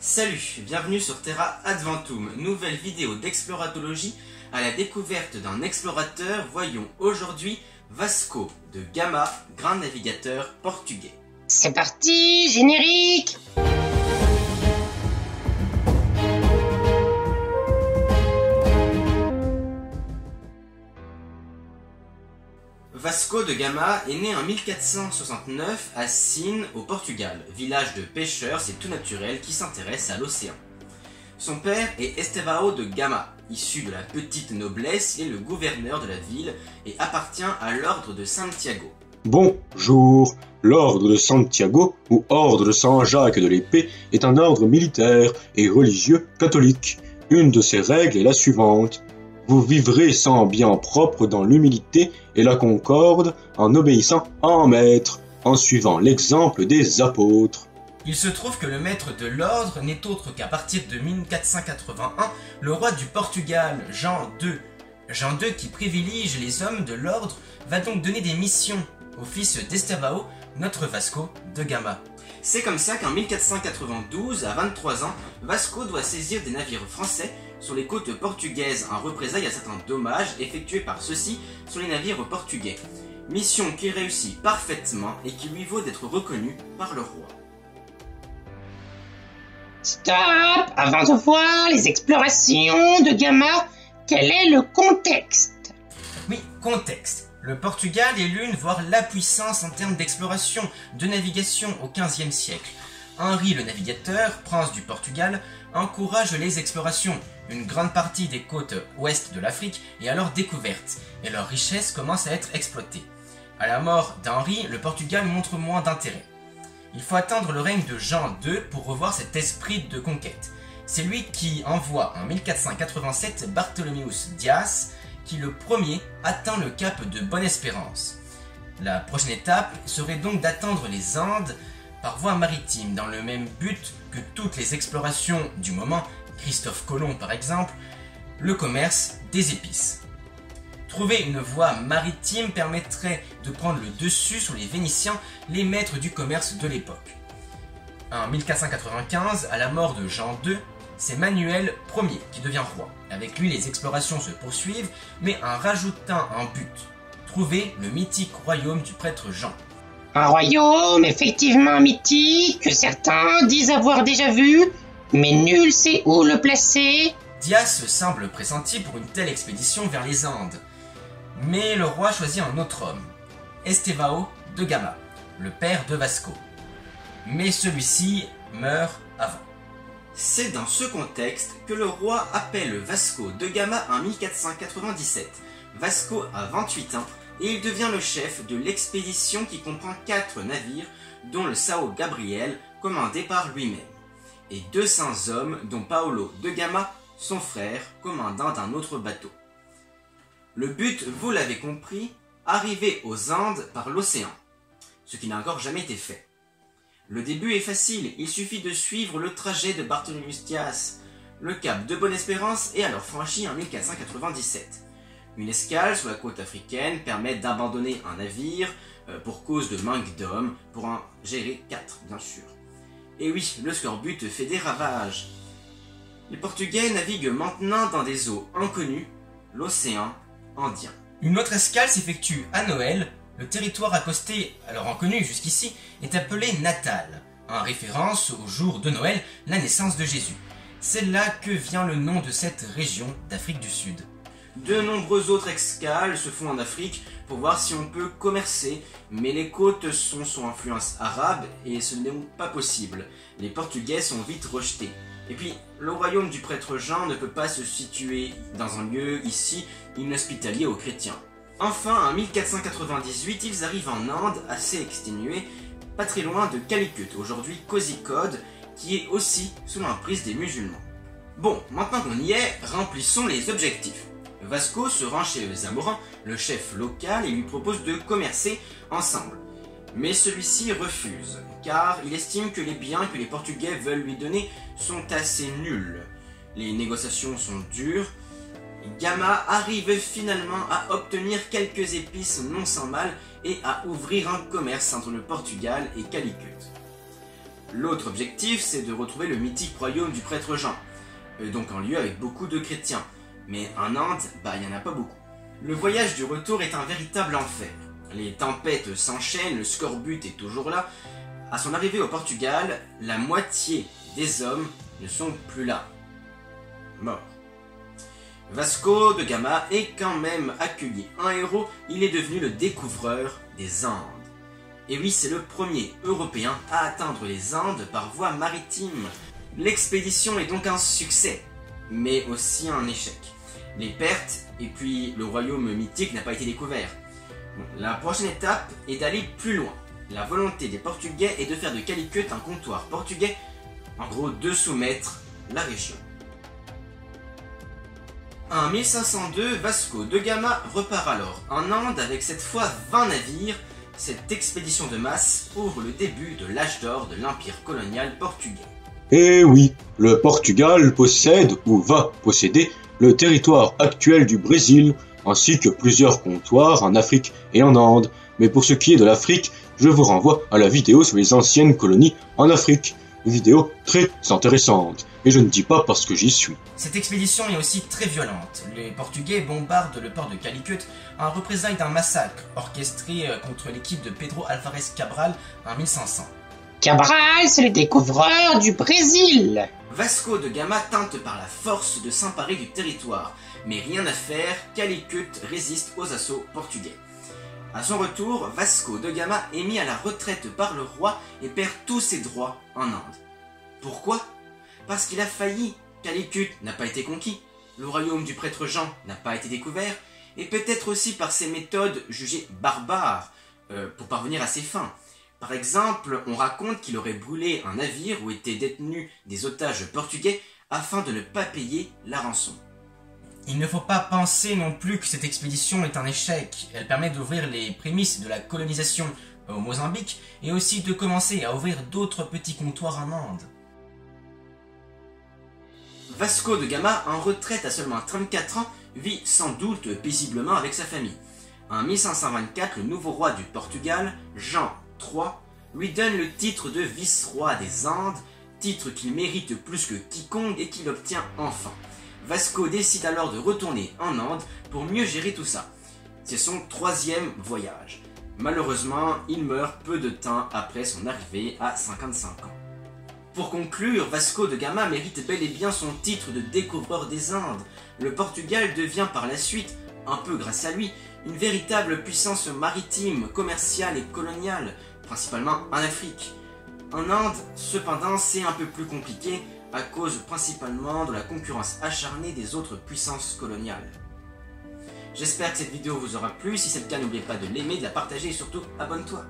Salut, bienvenue sur Terra Adventum, nouvelle vidéo d'exploratologie à la découverte d'un explorateur. Voyons aujourd'hui Vasco de Gama, grand navigateur portugais. C'est parti, générique! Vasco de Gama est né en 1469 à Sines, au Portugal, village de pêcheurs, c'est tout naturel, qui s'intéresse à l'océan. Son père est Estevão de Gama, issu de la petite noblesse, il est le gouverneur de la ville et appartient à l'ordre de Santiago. Bonjour, l'ordre de Santiago, ou ordre de Saint-Jacques de l'Épée, est un ordre militaire et religieux catholique. Une de ses règles est la suivante. Vous vivrez sans bien propre dans l'humilité et la concorde, en obéissant à un maître, en suivant l'exemple des apôtres. Il se trouve que le maître de l'ordre n'est autre qu'à partir de 1481, le roi du Portugal, Jean II. Jean II, qui privilégie les hommes de l'ordre, va donc donner des missions au fils d'Estevão, notre Vasco de Gama. C'est comme ça qu'en 1492, à 23 ans, Vasco doit saisir des navires français sur les côtes portugaises en représailles à certains dommages effectués par ceux-ci sur les navires portugais. Mission qui réussit parfaitement et qui lui vaut d'être reconnue par le roi. Stop! Avant de voir les explorations de Gama, quel est le contexte? Oui, contexte. Le Portugal est l'une, voire la puissance en termes d'exploration, de navigation au XVe siècle. Henri le Navigateur, prince du Portugal, encourage les explorations. Une grande partie des côtes ouest de l'Afrique est alors découverte, et leur richesse commence à être exploitée. À la mort d'Henri, le Portugal montre moins d'intérêt. Il faut attendre le règne de Jean II pour revoir cet esprit de conquête. C'est lui qui envoie en 1487 Bartholomeus Dias, qui le premier atteint le cap de Bonne-Espérance. La prochaine étape serait donc d'atteindre les Andes par voie maritime, dans le même but que toutes les explorations du moment, Christophe Colomb par exemple, le commerce des épices. Trouver une voie maritime permettrait de prendre le dessus sur les Vénitiens, les maîtres du commerce de l'époque. En 1495, à la mort de Jean II, c'est Manuel Ier qui devient roi. Avec lui, les explorations se poursuivent, mais en rajoutant un but, trouver le mythique royaume du prêtre Jean. Un royaume effectivement mythique que certains disent avoir déjà vu, mais nul sait où le placer. Dias semble pressenti pour une telle expédition vers les Andes. Mais le roi choisit un autre homme, Estevão de Gama, le père de Vasco. Mais celui-ci meurt avant. C'est dans ce contexte que le roi appelle Vasco de Gama en 1497. Vasco a 28 ans et il devient le chef de l'expédition qui comprend 4 navires, dont le São Gabriel, commandé par lui-même, et 200 hommes, dont Paulo de Gama, son frère, commandant d'un autre bateau. Le but, vous l'avez compris, arriver aux Andes par l'océan, ce qui n'a encore jamais été fait. Le début est facile, il suffit de suivre le trajet de Bartholomeus Dias. Le cap de Bonne-Espérance est alors franchi en 1497. Une escale sur la côte africaine permet d'abandonner un navire pour cause de manque d'hommes, pour en gérer 4 bien sûr. Et oui, le scorbut fait des ravages. Les Portugais naviguent maintenant dans des eaux inconnues, l'océan Indien. Une autre escale s'effectue à Noël. Le territoire accosté, alors inconnu jusqu'ici, est appelé Natal, en référence au jour de Noël, la naissance de Jésus. C'est là que vient le nom de cette région d'Afrique du Sud. De nombreuses autres escales se font en Afrique pour voir si on peut commercer, mais les côtes sont sous influence arabe et ce n'est pas possible. Les Portugais sont vite rejetés. Et puis, le royaume du prêtre Jean ne peut pas se situer dans un lieu ici inhospitalier aux chrétiens. Enfin, en 1498, ils arrivent en Inde, assez exténués, pas très loin de Calicut, aujourd'hui Kozhikode, qui est aussi sous l'emprise des musulmans. Bon, maintenant qu'on y est, remplissons les objectifs. Vasco se rend chez Zamorin, le chef local, et lui propose de commercer ensemble. Mais celui-ci refuse, car il estime que les biens que les Portugais veulent lui donner sont assez nuls. Les négociations sont dures. Gama arrive finalement à obtenir quelques épices non sans mal et à ouvrir un commerce entre le Portugal et Calicut. L'autre objectif, c'est de retrouver le mythique royaume du prêtre Jean, donc un lieu avec beaucoup de chrétiens. Mais en Inde, il n'y en a pas beaucoup. Le voyage du retour est un véritable enfer. Les tempêtes s'enchaînent, le scorbut est toujours là. À son arrivée au Portugal, la moitié des hommes ne sont plus là. Morts. Vasco de Gama est quand même accueilli un héros, il est devenu le découvreur des Andes. Et oui, c'est le premier Européen à atteindre les Andes par voie maritime. L'expédition est donc un succès, mais aussi un échec. Les pertes, et puis le royaume mythique n'a pas été découvert. La prochaine étape est d'aller plus loin. La volonté des Portugais est de faire de Calicut un comptoir portugais, en gros de soumettre la région. En 1502, Vasco de Gama repart alors en Inde avec cette fois 20 navires. Cette expédition de masse ouvre le début de l'âge d'or de l'empire colonial portugais. Eh oui, le Portugal possède ou va posséder le territoire actuel du Brésil, ainsi que plusieurs comptoirs en Afrique et en Inde. Mais pour ce qui est de l'Afrique, je vous renvoie à la vidéo sur les anciennes colonies en Afrique. Une vidéo très intéressante, et je ne dis pas parce que j'y suis. Cette expédition est aussi très violente. Les Portugais bombardent le port de Calicut en représailles d'un massacre orchestré contre l'équipe de Pedro Álvares Cabral en 1500. Cabral, c'est le découvreur du Brésil. Vasco de Gama tente par la force de s'emparer du territoire, mais rien à faire, Calicut résiste aux assauts portugais. À son retour, Vasco de Gama est mis à la retraite par le roi et perd tous ses droits en Inde. Pourquoi? Parce qu'il a failli. Calicut n'a pas été conquis, le royaume du prêtre Jean n'a pas été découvert, et peut-être aussi par ses méthodes jugées barbares pour parvenir à ses fins. Par exemple, on raconte qu'il aurait brûlé un navire où étaient détenus des otages portugais afin de ne pas payer la rançon. Il ne faut pas penser non plus que cette expédition est un échec. Elle permet d'ouvrir les prémices de la colonisation au Mozambique et aussi de commencer à ouvrir d'autres petits comptoirs en Inde. Vasco de Gama, en retraite à seulement 34 ans, vit sans doute paisiblement avec sa famille. En 1524, le nouveau roi du Portugal, Jean III, lui donne le titre de vice-roi des Andes, titre qu'il mérite plus que quiconque et qu'il obtient enfin. Vasco décide alors de retourner en Inde pour mieux gérer tout ça. C'est son 3e voyage. Malheureusement, il meurt peu de temps après son arrivée à 55 ans. Pour conclure, Vasco de Gama mérite bel et bien son titre de découvreur des Indes. Le Portugal devient par la suite, un peu grâce à lui, une véritable puissance maritime, commerciale et coloniale, principalement en Afrique. En Inde, cependant, c'est un peu plus compliqué, à cause principalement de la concurrence acharnée des autres puissances coloniales. J'espère que cette vidéo vous aura plu, si c'est le cas n'oubliez pas de l'aimer, de la partager et surtout abonne-toi.